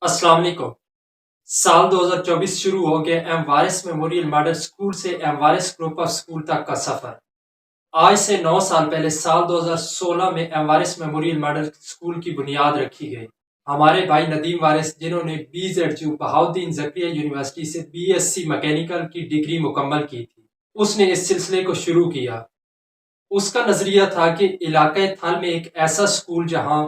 السلام علیکم۔ سال 2024 شروع ہو گیا ایم وارث میموریل ماڈل اسکول سے ایم وارث گروپ آف اسکول تک کا سفر۔ آج سے 9 سال پہلے سال 2016 میں ایم وارث میموریل ماڈل اسکول کی بنیاد رکھی گئی۔ ہمارے بھائی ندیم وارث جنہوں نے BZU بہاؤالدین زکریا یونیورسٹی سے BSc میکینیکل کی ڈگری مکمل کی تھی، اس نے اس سلسلے کو شروع کیا۔ اس کا نظریہ تھا کہ علاقہ تھل میں ایک ایسا اسکول جہاں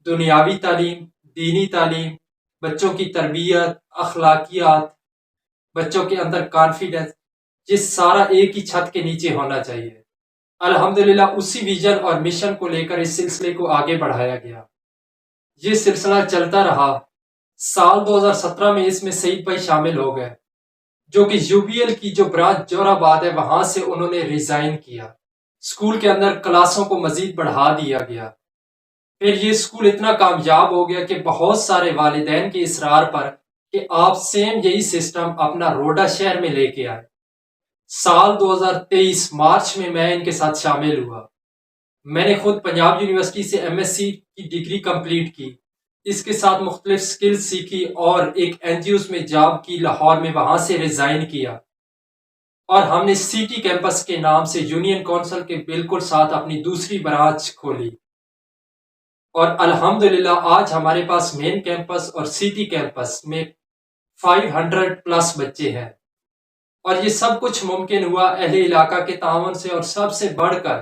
دنیاوی تعلیم، دینی تعلیم، بچوں کی تربیت، اخلاقیات، بچوں کے اندر کانفیڈنس، یہ سارا ایک ہی چھت کے نیچے ہونا چاہیے۔ الحمدللہ اسی ویژن اور مشن کو لے کر اس سلسلے کو آگے بڑھایا گیا۔ یہ سلسلہ چلتا رہا۔ سال 2017 میں اس میں سعید بھائی شامل ہو گئے، جو کہ UBL کی جو برانچ جور آباد ہے وہاں سے انہوں نے ریزائن کیا۔ اسکول کے اندر کلاسوں کو مزید بڑھا دیا گیا۔ پھر یہ اسکول اتنا کامیاب ہو گیا کہ بہت سارے والدین کے اصرار پر کہ آپ سیم یہی سسٹم اپنا روڈا شہر میں لے کے آئے۔ سال 2023 مارچ میں میں ان کے ساتھ شامل ہوا۔ میں نے خود پنجاب یونیورسٹی سے MSc کی ڈگری کمپلیٹ کی، اس کے ساتھ مختلف سکلز سیکھی اور ایک NGOs میں جاب کی لاہور میں، وہاں سے ریزائن کیا اور ہم نے سٹی کیمپس کے نام سے یونین کونسل کے بالکل ساتھ اپنی دوسری برانچ کھولی، اور الحمدللہ آج ہمارے پاس مین کیمپس اور سٹی کیمپس میں 500 پلس بچے ہیں، اور یہ سب کچھ ممکن ہوا اہل علاقہ کے تعاون سے، اور سب سے بڑھ کر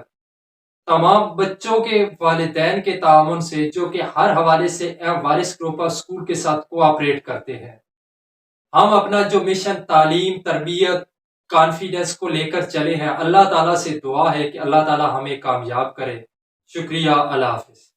تمام بچوں کے والدین کے تعاون سے، جو کہ ہر حوالے سے ایم وارث گروپ آف اسکول کے ساتھ کوآپریٹ کرتے ہیں۔ ہم اپنا جو مشن تعلیم، تربیت، کانفیڈنس کو لے کر چلے ہیں۔ اللہ تعالیٰ سے دعا ہے کہ اللہ تعالیٰ ہمیں کامیاب کرے۔ شکریہ، اللہ حافظ۔